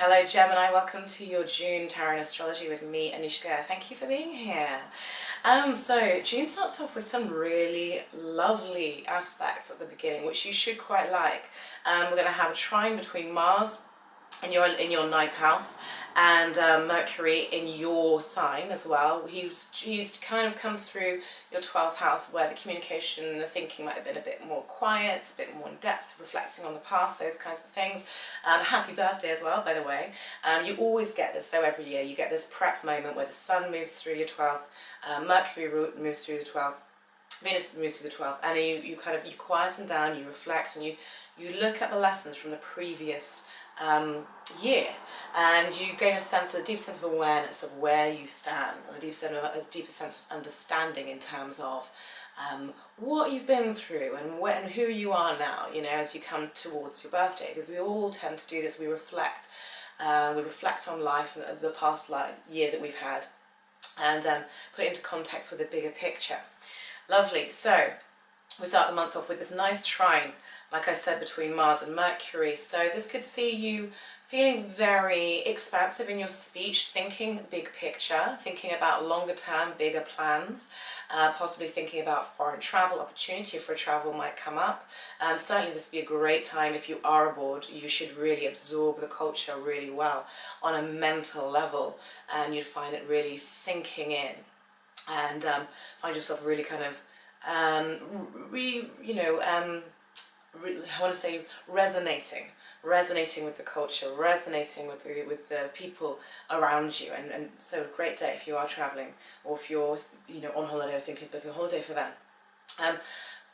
Hello Gemini, welcome to your June Tarot and Astrology with me, Anishka. Thank you for being here. So June starts off with some really lovely aspects at the beginning, which you should quite like. We're going to have a trine between Mars in your ninth house and Mercury in your sign as well. He's kind of come through your 12th house, where the communication and the thinking might have been a bit more quiet, a bit more in depth, reflecting on the past, those kinds of things. Happy birthday as well, by the way. You always get this though every year. You get this prep moment where the Sun moves through your 12th, Mercury moves through the 12th, Venus moves through the 12th, and you quieten down, you reflect, and you look at the lessons from the previous year, and you gain a deep sense of awareness of where you stand, and a deeper sense of understanding in terms of what you've been through and who you are now, you know, as you come towards your birthday, because we all tend to do this. We reflect on life and the past year that we've had, and put it into context with a bigger picture. Lovely. So we start the month off with this nice trine, like I said, between Mars and Mercury. So this could see you feeling very expansive in your speech, thinking big picture, thinking about longer term, bigger plans, possibly thinking about foreign travel. Opportunity for travel might come up. Certainly this would be a great time if you are abroad. You should really absorb the culture really well on a mental level, and you'd find it really sinking in, and find yourself really kind of I want to say resonating with the culture, resonating with the people around you, and so a great day if you are travelling, or if you're on holiday, I think you'd book a holiday for them.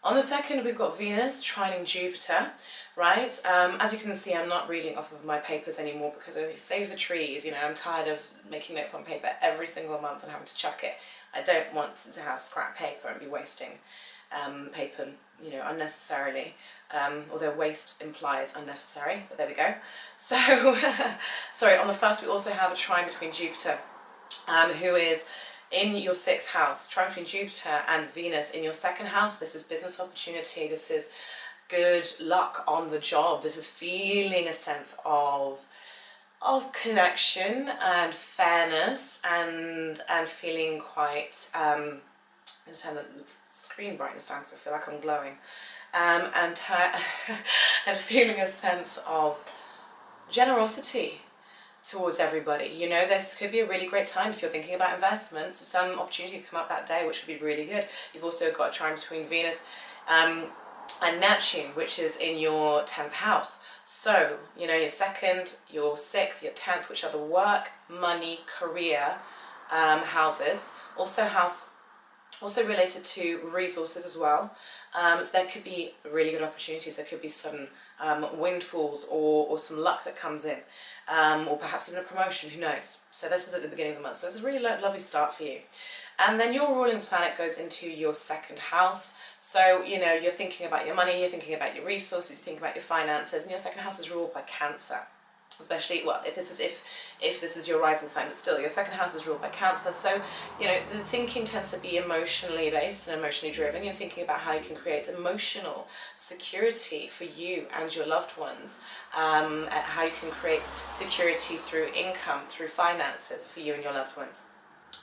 On the 2nd, we've got Venus trining Jupiter, right? As you can see, I'm not reading off of my papers anymore because I save the trees. You know, I'm tired of making notes on paper every single month and having to chuck it. I don't want to have scrap paper and be wasting paper, you know, unnecessarily. Although waste implies unnecessary, but there we go. So, sorry, on the 1st, we also have a trine between Jupiter, who is in your 6th house, trine between Jupiter and Venus in your 2nd house. This is business opportunity. This is good luck on the job. This is feeling a sense of connection and fairness, and feeling quite I'm just turn the screen brightness down because I feel like I'm glowing, and feeling a sense of generosity towards everybody. You know, this could be a really great time if you're thinking about investments. Some opportunity could come up that day, which would be really good. You've also got a trine between Venus and Neptune, which is in your 10th house. So, you know, your 2nd, your 6th, your 10th, which are the work, money, career houses. Also related to resources as well. So there could be really good opportunities. There could be some windfalls or some luck that comes in, or perhaps even a promotion, who knows. So this is at the beginning of the month, so this is a really lovely start for you. And then your ruling planet goes into your 2nd house. So, you know, you're thinking about your money, you're thinking about your resources, you're thinking about your finances, and your 2nd house is ruled by Cancer. Especially, well, if this is your rising sign, but still, your 2nd house is ruled by Cancer. So, you know, the thinking tends to be emotionally based and emotionally driven. You're thinking about how you can create emotional security for you and your loved ones, and how you can create security through income, through finances for you and your loved ones.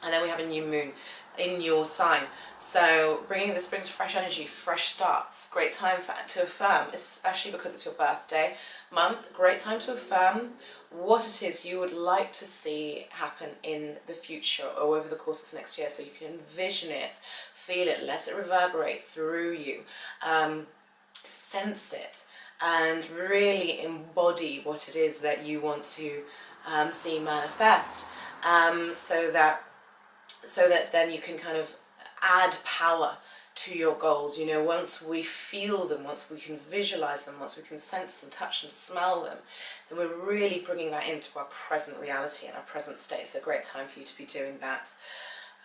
And then we have a new moon in your sign, so this brings fresh energy, fresh starts. Great time to affirm, especially because it's your birthday month. Great time to affirm what it is you would like to see happen in the future or over the course of this next year, so you can envision it, feel it, let it reverberate through you, sense it, and really embody what it is that you want to see manifest, so that then you can kind of add power to your goals. You know, once we feel them, once we can visualize them, once we can sense them, touch them, smell them, then we're really bringing that into our present reality and our present state. So a great time for you to be doing that.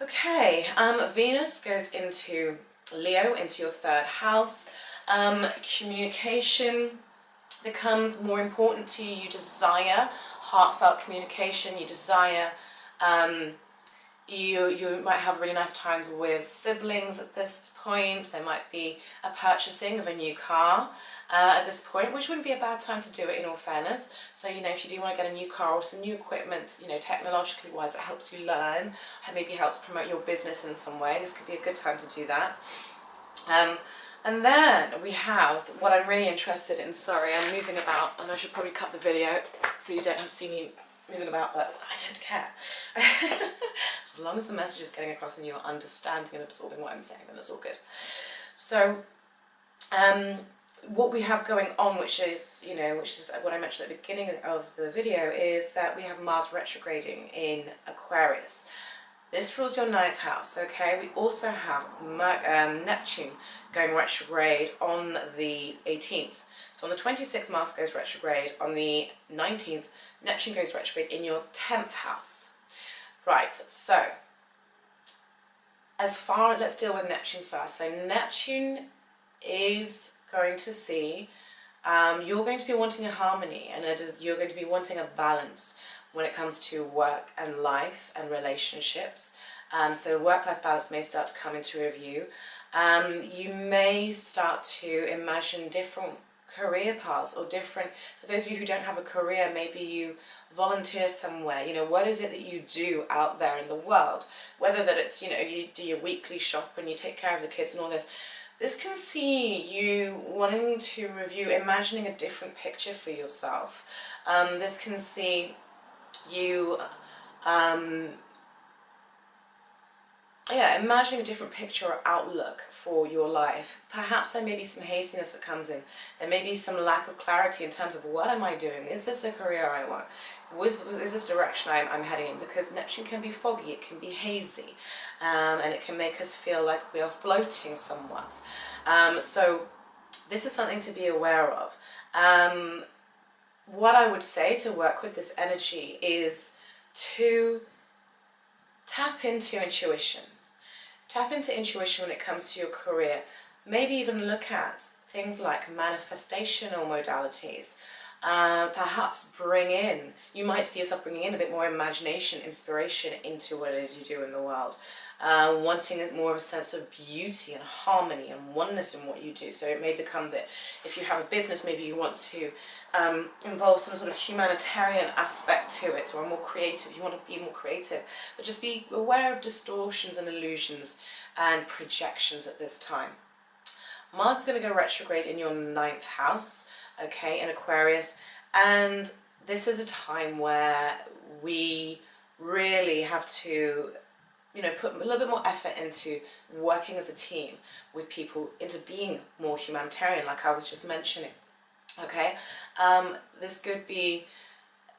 Okay, Venus goes into Leo, into your 3rd house. Communication becomes more important to you. You desire heartfelt communication. You desire You might have really nice times with siblings at this point. There might be a purchasing of a new car at this point, which wouldn't be a bad time to do it, in all fairness. So, you know, if you do want to get a new car or some new equipment, you know, technologically wise, it helps you learn, maybe helps promote your business in some way. This could be a good time to do that. And then we have what I'm really interested in. Sorry, I'm moving about, and I should probably cut the video so you don't have to see me moving about, but I don't care. As long as the message is getting across and you're understanding and absorbing what I'm saying, then it's all good. So, what we have going on, which is what I mentioned at the beginning of the video, is that we have Mars retrograding in Aquarius. This rules your 9th house, okay? We also have Neptune going retrograde on the 18th. So on the 26th, Mars goes retrograde. On the 19th, Neptune goes retrograde in your 10th house. Right, so let's deal with Neptune first. So Neptune is going to see, you're going to be wanting a harmony, and you're going to be wanting a balance when it comes to work and life and relationships. So work-life balance may start to come into review. You may start to imagine different career paths, or different, for those of you who don't have a career, maybe you volunteer somewhere. You know, what is it that you do out there in the world? Whether that it's, you know, you do your weekly shop and you take care of the kids and all this. This can see you wanting to review, imagining a different picture for yourself. This can see you imagining a different picture or outlook for your life. Perhaps there may be some haziness that comes in. There may be some lack of clarity in terms of, what am I doing? Is this the career I want? Is this direction I'm heading in? Because Neptune can be foggy, it can be hazy, and it can make us feel like we are floating somewhat. So this is something to be aware of. What I would say to work with this energy is to tap into intuition. Tap into intuition when it comes to your career. Maybe even look at things like manifestational modalities. Perhaps you might see yourself bringing in a bit more imagination, inspiration into what it is you do in the world. Wanting more of a sense of beauty and harmony and oneness in what you do. So it may become that if you have a business, maybe you want to involve some sort of humanitarian aspect to it, or more creative. You want to be more creative, but just be aware of distortions and illusions and projections at this time. Mars is going to go retrograde in your 9th house, okay, in Aquarius, and this is a time where we really have to, you know, put a little bit more effort into working as a team with people, into being more humanitarian, like I was just mentioning. Okay, this could be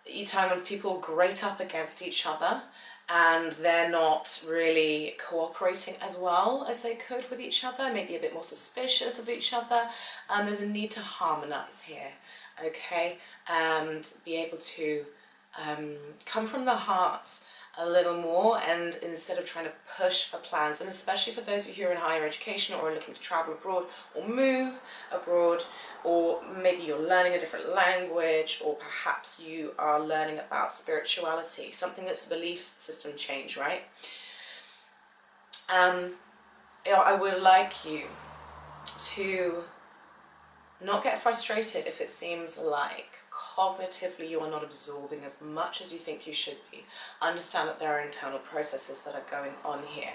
a time when people grate up against each other and they're not really cooperating as well as they could with each other, maybe a bit more suspicious of each other, and there's a need to harmonize here, okay, and be able to come from the heart a little more, and instead of trying to push for plans, and especially for those of you who are in higher education or are looking to travel abroad or move abroad, or maybe you're learning a different language, or perhaps you are learning about spirituality, something that's a belief system change, right? You know, I would like you to not get frustrated if it seems like cognitively you are not absorbing as much as you think you should be. Understand that there are internal processes that are going on here.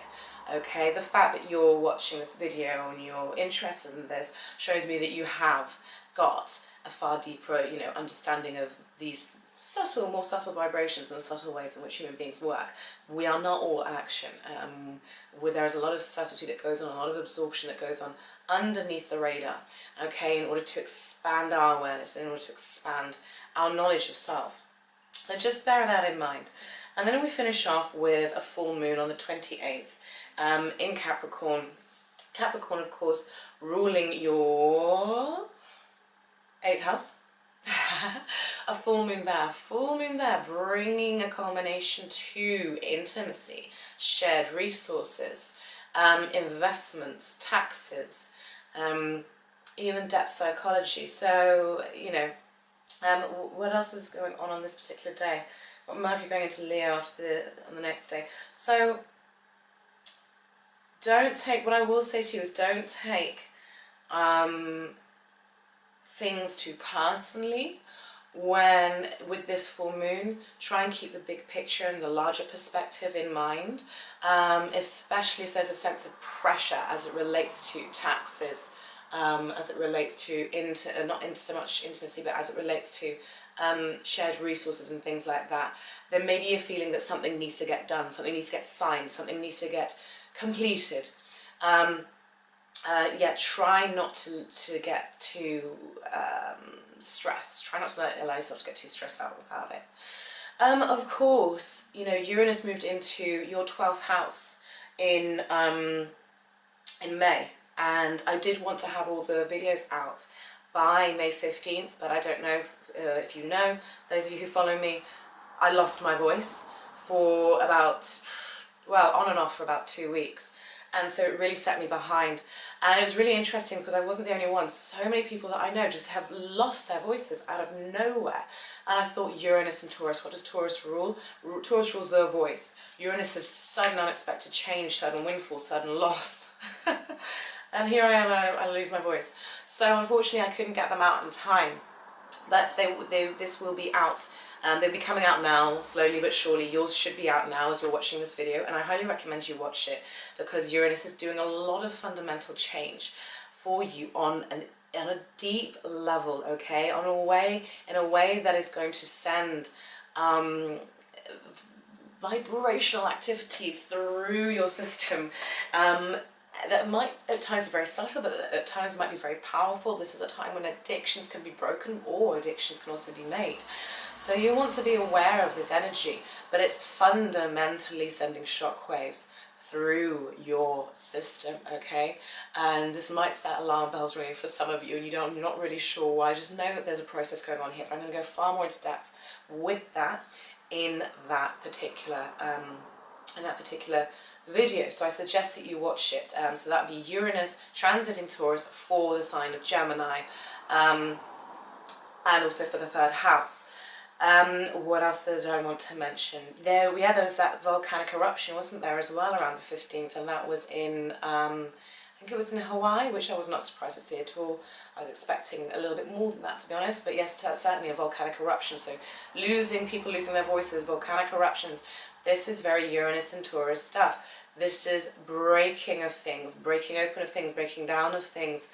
Okay, the fact that you're watching this video and you're interested in this shows me that you have got a far deeper, you know, understanding of these more subtle vibrations and the subtle ways in which human beings work. We are not all action. There's a lot of subtlety that goes on, a lot of absorption that goes on underneath the radar, okay, in order to expand our awareness, in order to expand our knowledge of self. So just bear that in mind. And then we finish off with a full moon on the 28th in Capricorn. Capricorn, of course, ruling your 8th house. A full moon there, bringing a culmination to intimacy, shared resources, investments, taxes, even depth psychology. So, you know, What else is going on this particular day? Well, Mercury going into Leo on the next day. So don't take, what I will say to you is don't take things too personally. When with this full moon, try and keep the big picture and the larger perspective in mind, especially if there's a sense of pressure as it relates to taxes, as it relates to not into so much intimacy, but as it relates to shared resources and things like that. There may be a feeling that something needs to get done, something needs to get signed, something needs to get completed. Yeah, try not to get too stressed. Try not to allow yourself to get too stressed out about it. Of course, you know, Uranus moved into your 12th house in May, and I did want to have all the videos out by May 15th, but I don't know if you know, those of you who follow me, I lost my voice for about, well, on and off for about 2 weeks. And so it really set me behind. And it was really interesting because I wasn't the only one. So many people that I know just have lost their voices out of nowhere. And I thought, Uranus and Taurus, what does Taurus rule? Taurus rules the voice. Uranus is sudden unexpected change, sudden windfall, sudden loss. And here I am and I lose my voice. So unfortunately I couldn't get them out in time. But this will be out. They'll be coming out now, slowly but surely. Yours should be out now as you're watching this video, and I highly recommend you watch it because Uranus is doing a lot of fundamental change for you on a deep level, okay? In a way that is going to send vibrational activity through your system. That might at times be very subtle, but at times might be very powerful. This is a time when addictions can be broken or addictions can also be made. So you want to be aware of this energy, but it's fundamentally sending shockwaves through your system, okay? And this might set alarm bells ringing for some of you, and you're not really sure why. Just know that there's a process going on here, but I'm going to go far more into depth with that in that particular video. So I suggest that you watch it. So that would be Uranus transiting Taurus for the sign of Gemini, and also for the 3rd house. What else did I want to mention? There was that volcanic eruption, wasn't there, as well, around the 15th, and that was in, I think it was in Hawaii, which I was not surprised to see at all. I was expecting a little bit more than that, to be honest, but yes, certainly a volcanic eruption. So people losing their voices, volcanic eruptions, this is very Uranus and Taurus stuff. This is breaking of things, breaking open of things, breaking down of things,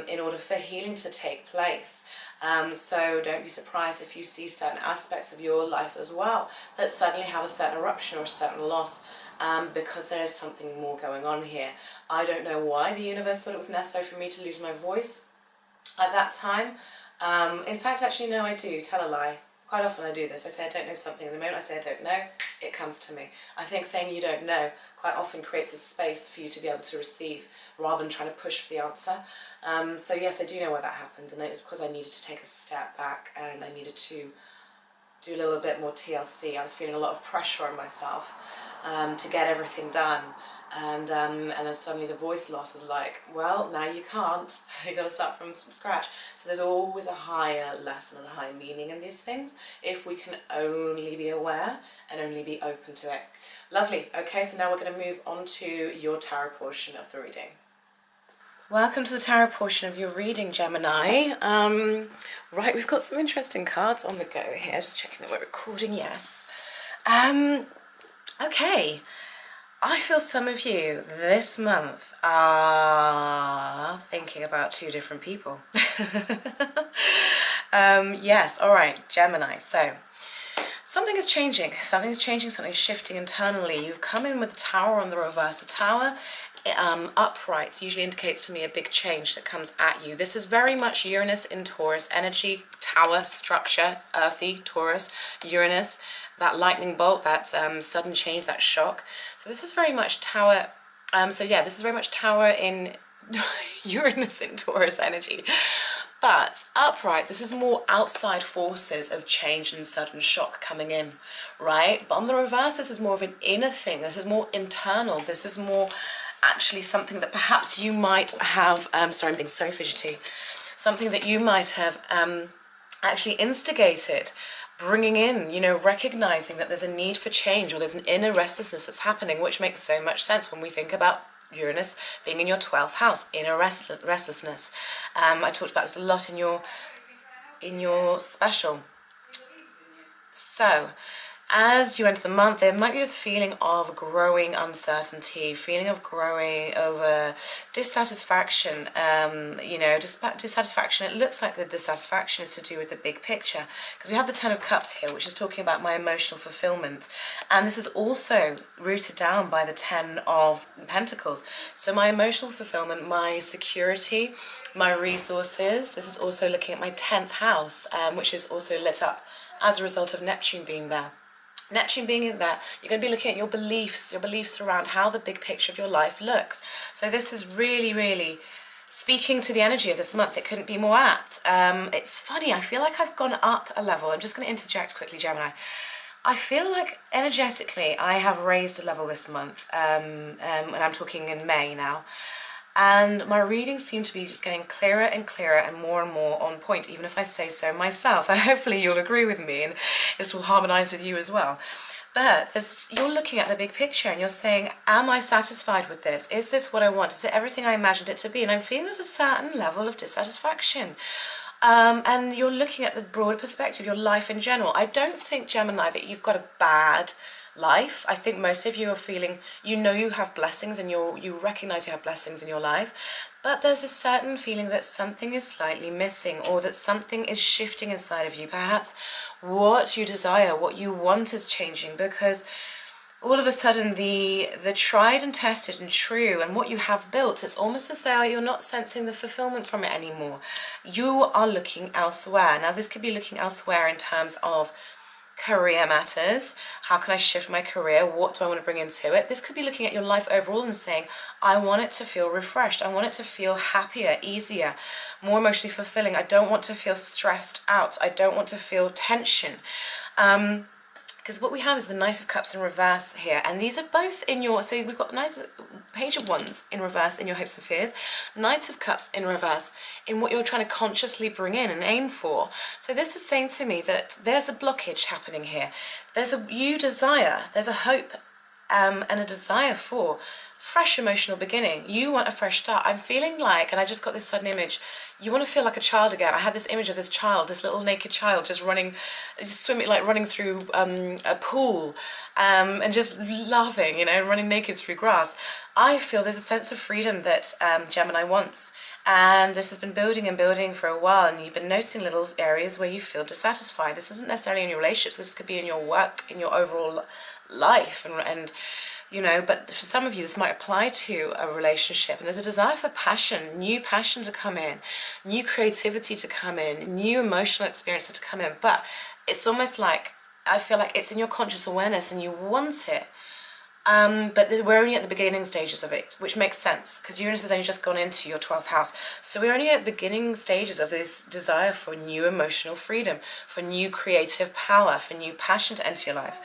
in order for healing to take place. So don't be surprised if you see certain aspects of your life as well that suddenly have a certain eruption or a certain loss, because there is something more going on here. I don't know why the universe thought it was necessary for me to lose my voice at that time. In fact, actually, no, I do. Tell a lie. Quite often I do this. I say I don't know something, and the moment I say I don't know, it comes to me. I think saying you don't know quite often creates a space for you to be able to receive rather than trying to push for the answer. So yes, I do know why that happened, and it was because I needed to take a step back and I needed to do a little bit more TLC. I was feeling a lot of pressure on myself to get everything done. And then suddenly the voice loss was like, well, now you can't. You've got to start from scratch. So there's always a higher lesson and a higher meaning in these things if we can only be aware and only be open to it. Lovely. Okay, so now we're going to move on to your tarot portion of the reading. Welcome to the tarot portion of your reading, Gemini. Right, we've got some interesting cards on the go here. Just checking that we're recording, yes. Okay. I feel some of you this month are thinking about 2 different people. Yes, all right, Gemini. So something is changing. Something's changing. Something's shifting internally. You've come in with the Tower on the reverse. The Tower upright usually indicates to me a big change that comes at you. This is very much Uranus in Taurus energy. Tower, structure, earthy, Taurus, Uranus. That lightning bolt, that sudden change, that shock. So this is very much Tower, this is very much Tower in Uranus in Taurus energy. But upright, this is more outside forces of change and sudden shock coming in, right? But on the reverse, this is more of an inner thing. This is more internal. This is more actually something that perhaps you might have, sorry, I'm being so fidgety. Something that you might have actually instigate it, bringing in, you know, recognizing that there's a need for change, or there's an inner restlessness that's happening, which makes so much sense when we think about Uranus being in your 12th house, inner restlessness. I talked about this a lot in your special. So, as you enter the month, there might be this feeling of growing uncertainty, feeling of growing over dissatisfaction, you know, dissatisfaction. It looks like the dissatisfaction is to do with the big picture, because we have the Ten of Cups here, which is talking about my emotional fulfillment. And this is also rooted down by the Ten of Pentacles. So my emotional fulfillment, my security, my resources. This is also looking at my 10th house, which is also lit up as a result of Neptune being there. Neptune being in there, you're going to be looking at your beliefs around how the big picture of your life looks. So this is really, really speaking to the energy of this month. It couldn't be more apt. It's funny, I feel like I've gone up a level. I'm just going to interject quickly, Gemini. I feel like energetically I have raised a level this month, and I'm talking in May now. And my readings seem to be just getting clearer and clearer and more on point, even if I say so myself. And hopefully you'll agree with me and this will harmonise with you as well. But you're looking at the big picture and you're saying, am I satisfied with this? Is this what I want? Is it everything I imagined it to be? And I'm feeling there's a certain level of dissatisfaction. And you're looking at the broader perspective, your life in general. I don't think, Gemini, that you've got a bad life. I think most of you are feeling, you know, you have blessings and you recognize you have blessings in your life, but there's a certain feeling that something is slightly missing, or that something is shifting inside of you. Perhaps what you desire, what you want is changing, because all of a sudden the tried and tested and true and what you have built, it's almost as though you're not sensing the fulfillment from it anymore. You are looking elsewhere. Now this could be looking elsewhere in terms of career matters. How can I shift my career? What do I want to bring into it? This could be looking at your life overall and saying, I want it to feel refreshed. I want it to feel happier, easier, more emotionally fulfilling. I don't want to feel stressed out. I don't want to feel tension. Because what we have is the Knight of Cups in reverse here, and these are both in your, so we've got Page of Wands in reverse in your hopes and fears, Knight of Cups in reverse in what you're trying to consciously bring in and aim for. So this is saying to me that there's a blockage happening here. There's a there's a hope and a desire for fresh emotional beginning. You want a fresh start. I'm feeling like, and I just got this sudden image, you want to feel like a child again. I had this image of this child, this little naked child just running, just swimming, like running through a pool and just laughing, you know, running naked through grass. I feel there's a sense of freedom that Gemini wants. And this has been building and building for a while, and you've been noticing little areas where you feel dissatisfied. This isn't necessarily in your relationships. This could be in your work, in your overall life, and you know, but for some of you this might apply to a relationship, and there's a desire for passion, new passion to come in, new creativity to come in, new emotional experiences to come in. But it's almost like, I feel like it's in your conscious awareness and you want it, but we're only at the beginning stages of it, which makes sense because Uranus has only just gone into your 12th house. So we're only at the beginning stages of this desire for new emotional freedom, for new creative power, for new passion to enter your life.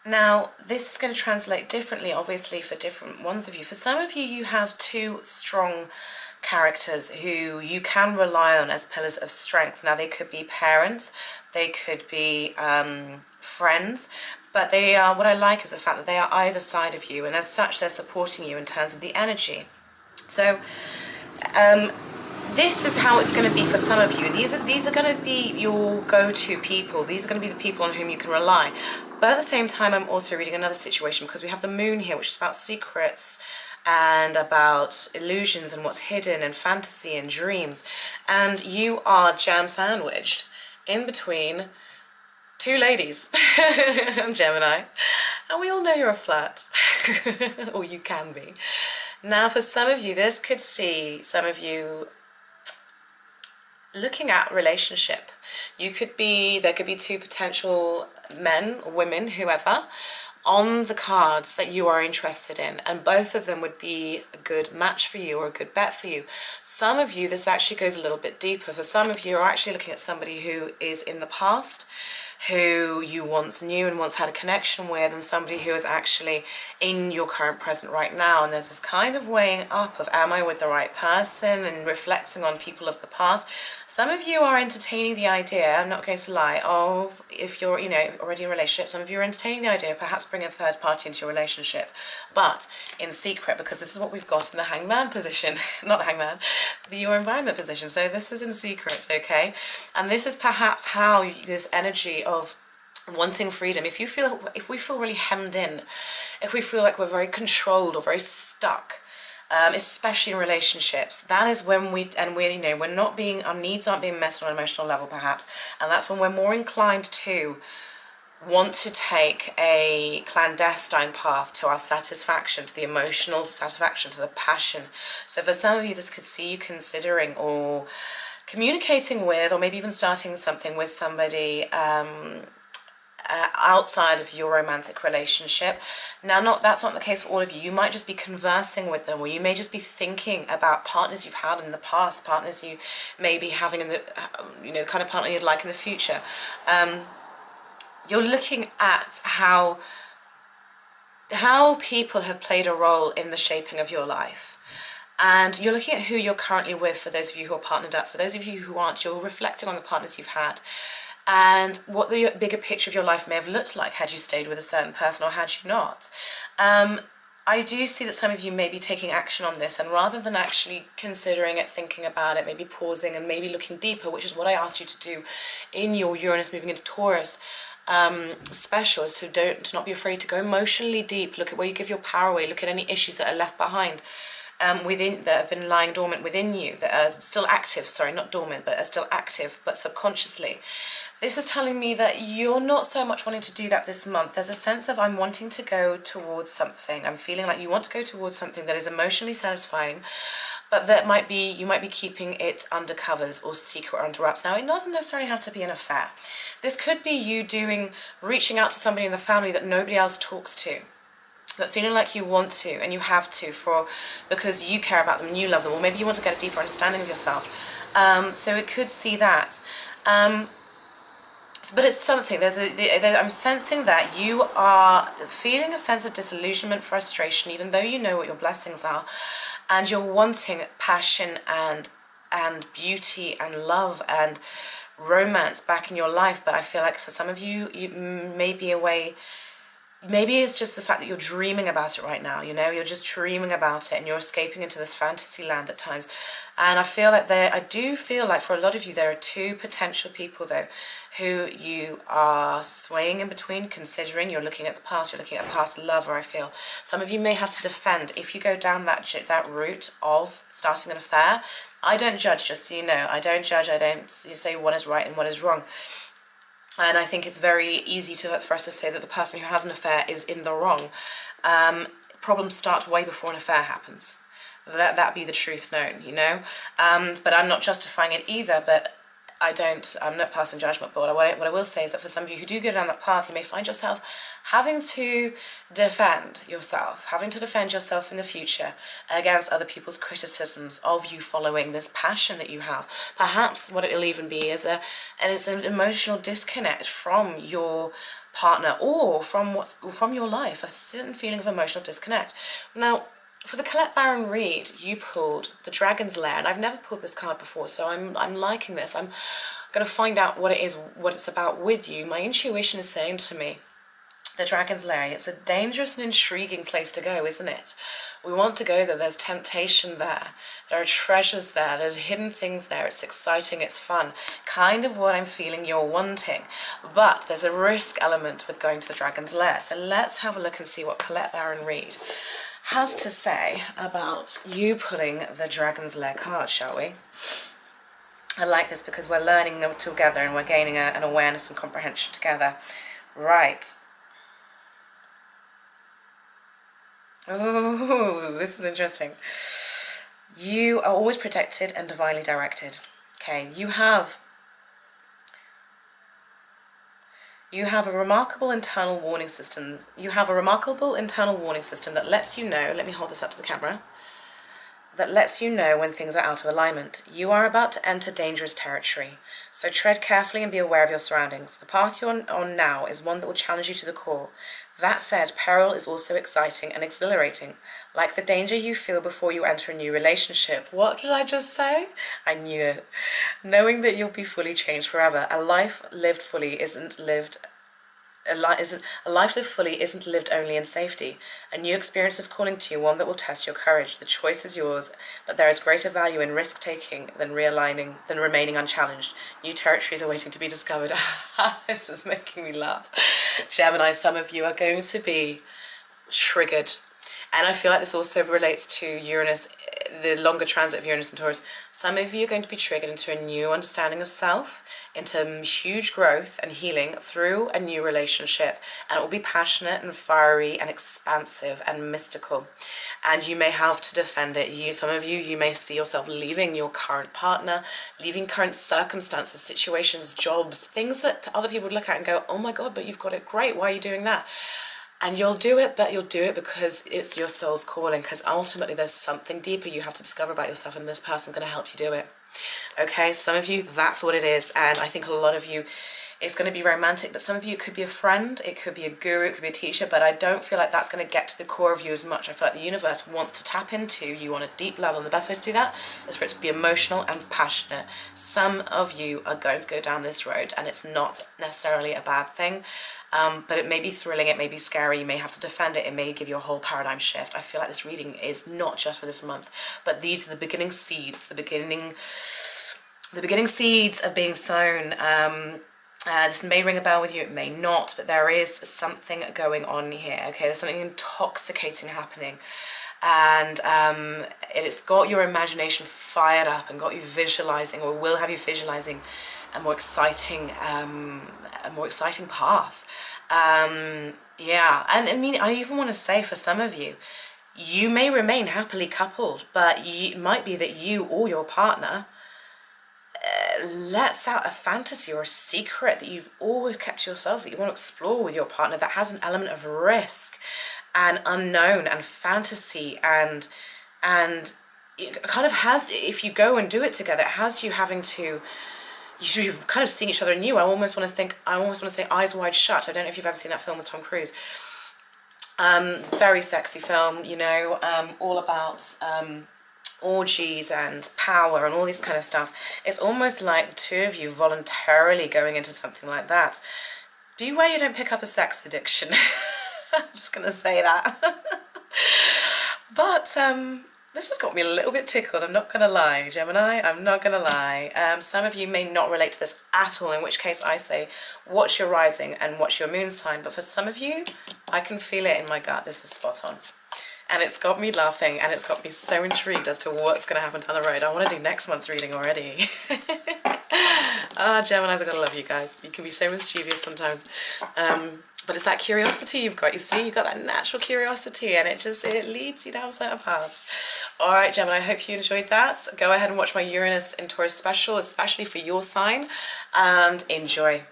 Now, this is going to translate differently, obviously, for different ones of you. For some of you, you have two strong characters who you can rely on as pillars of strength. Now, they could be parents, they could be friends, but they are, what I like is the fact that they are either side of you, and as such, they're supporting you in terms of the energy. So, this is how it's going to be for some of you. These are going to be your go-to people. These are going to be the people on whom you can rely. But at the same time, I'm also reading another situation because we have the moon here, which is about secrets and about illusions and what's hidden and fantasy and dreams. And you are jam sandwiched in between two ladies, Gemini. And we all know you're a flirt, or you can be. Now, for some of you, this could see some of you looking at relationship. There could be two potential men or women, whoever, on the cards that you are interested in, and both of them would be a good match for you or a good bet for you. Some of you, this actually goes a little bit deeper. For some of you, are actually looking at somebody who is in the past, who you once knew and once had a connection with, and somebody who is actually in your current present right now. And there's this kind of weighing up of, am I with the right person, and reflecting on people of the past. Some of you are entertaining the idea, I'm not going to lie, of, if you're, you know, already in a relationship, some of you are entertaining the idea of perhaps bringing a third party into your relationship, but in secret, because this is what we've got in the hangman position, not the hangman, your environment position. So this is in secret, okay? And this is perhaps how this energy of wanting freedom, if we feel really hemmed in, if we feel like we're very controlled or very stuck, especially in relationships, that is when we're not being, our needs aren't being met on an emotional level perhaps, and that's when we're more inclined to want to take a clandestine path to our satisfaction, to the emotional satisfaction, to the passion. So for some of you, this could see you considering or communicating with, or maybe even starting something with somebody outside of your romantic relationship. Now, that's not the case for all of you. You might just be conversing with them, or you may just be thinking about partners you've had in the past, partners you may be having in the, the kind of partner you'd like in the future. You're looking at how people have played a role in the shaping of your life. And you're looking at who you're currently with, for those of you who are partnered up. For those of you who aren't, you're reflecting on the partners you've had and what the bigger picture of your life may have looked like had you stayed with a certain person or had you not. I do see that some of you may be taking action on this, and rather than actually considering it, thinking about it, maybe pausing and maybe looking deeper, which is what I asked you to do in your Uranus moving into Taurus special, is to not be afraid to go emotionally deep. Look at where you give your power away. Look at any issues that are left behind that have been lying dormant within you, that are still active, sorry, not dormant, but are still active, but subconsciously. This is telling me that you're not so much wanting to do that this month. There's a sense of, I'm wanting to go towards something. I'm feeling like you want to go towards something that is emotionally satisfying, but that you might be keeping it under covers or secret or under wraps. Now, it doesn't necessarily have to be an affair. This could be you reaching out to somebody in the family that nobody else talks to, but feeling like you want to and you have to because you care about them and you love them, or maybe you want to get a deeper understanding of yourself. So it could see that. But it's something, I'm sensing that you are feeling a sense of disillusionment, frustration, even though you know what your blessings are, and you're wanting passion and beauty and love and romance back in your life. But I feel like for some of you, you may be away. Maybe it's just the fact that you're dreaming about it right now, you're just dreaming about it and you're escaping into this fantasy land at times. And I do feel like for a lot of you, there are two potential people though, who you are swaying in between, considering. You're looking at the past, you're looking at a past lover, I feel. Some of you may have to defend if you go down that route of starting an affair. I don't judge, just so you know. I don't judge, I don't say what is right and what is wrong. And I think it's very easy for us to say that the person who has an affair is in the wrong. Problems start way before an affair happens. Let that be the truth known, But I'm not justifying it either, but I'm not passing judgment. But what I will say is that for some of you who do go down that path, you may find yourself having to defend yourself in the future against other people's criticisms of you following this passion that you have. Perhaps what it will even be is an emotional disconnect from your partner or from your life, a certain feeling of emotional disconnect. Now, for the Colette Baron read, you pulled the Dragon's Lair, and I've never pulled this card before, so I'm liking this. I'm going to find out what it's about with you. My intuition is saying to me, the Dragon's Lair, it's a dangerous and intriguing place to go, isn't it? We want to go there. There's temptation there. There are treasures there. There's hidden things there. It's exciting. It's fun. Kind of what I'm feeling you're wanting. But there's a risk element with going to the Dragon's Lair. So let's have a look and see what Colette Baron Reid has to say about you pulling the Dragon's Lair card, shall we? I like this because we're learning together and we're gaining an awareness and comprehension together. Right. Oh, this is interesting. You are always protected and divinely directed. Okay, you have a remarkable internal warning system. You have a remarkable internal warning system that lets you know, let me hold this up to the camera, that lets you know when things are out of alignment. You are about to enter dangerous territory, so tread carefully and be aware of your surroundings. The path you're on now is one that will challenge you to the core. That said, peril is also exciting and exhilarating, like the danger you feel before you enter a new relationship. What did I just say? I knew it. Knowing that you'll be fully changed forever. A life lived fully isn't lived only in safety. A new experience is calling to you, one that will test your courage. The choice is yours, but there is greater value in risk-taking than remaining unchallenged. New territories are waiting to be discovered. This is making me laugh. Gemini, some of you are going to be triggered. And I feel like this also relates to Uranus, the longer transit of Uranus and Taurus. Some of you are going to be triggered into a new understanding of self, into huge growth and healing through a new relationship. And it will be passionate and fiery and expansive and mystical. And you may have to defend it. Some of you may see yourself leaving your current partner, leaving current circumstances, situations, jobs, things that other people would look at and go, oh my God, but you've got it great. Why are you doing that? And you'll do it, but you'll do it because it's your soul's calling, because ultimately there's something deeper you have to discover about yourself, and this person's going to help you do it. Okay, some of you, that's what it is. And I think a lot of you, it's going to be romantic, but some of you, it could be a friend, it could be a guru, it could be a teacher, but I don't feel like that's going to get to the core of you as much. I feel like the universe wants to tap into you on a deep level, and the best way to do that is for it to be emotional and passionate. Some of you are going to go down this road, and it's not necessarily a bad thing. But it may be thrilling, it may be scary, you may have to defend it, it may give you a whole paradigm shift. I feel like this reading is not just for this month, but these are the beginning seeds, the beginning seeds of being sown. This may ring a bell with you, it may not, but there is something going on here, okay? There's something intoxicating happening. And it's got your imagination fired up and got you visualizing, or will have you visualizing a more exciting path. Yeah, and I mean, I even want to say for some of you, you may remain happily coupled, but it might be that you or your partner lets out a fantasy or a secret that you've always kept to yourself, that you want to explore with your partner, that has an element of risk and unknown and fantasy, and it kind of has, if you go and do it together, it has you having to, you've kind of seen each other anew. I almost want to say Eyes Wide Shut. I don't know if you've ever seen that film with Tom Cruise. Very sexy film, you know, all about orgies and power and all this kind of stuff. It's almost like the two of you voluntarily going into something like that. Beware you don't pick up a sex addiction. I'm just going to say that. But this has got me a little bit tickled, I'm not going to lie, Gemini, I'm not going to lie. Some of you may not relate to this at all, in which case I say, watch your rising and watch your moon sign. But for some of you, I can feel it in my gut, this is spot on. And it's got me laughing, and it's got me so intrigued as to what's going to happen down the road. I want to do next month's reading already. Geminis, I've got to love you guys. You can be so mischievous sometimes. But it's that curiosity you've got, you see, you've got that natural curiosity, and it leads you down certain paths. All right, Gemini, I hope you enjoyed that. Go ahead and watch my Uranus and Taurus special, especially for your sign, and enjoy.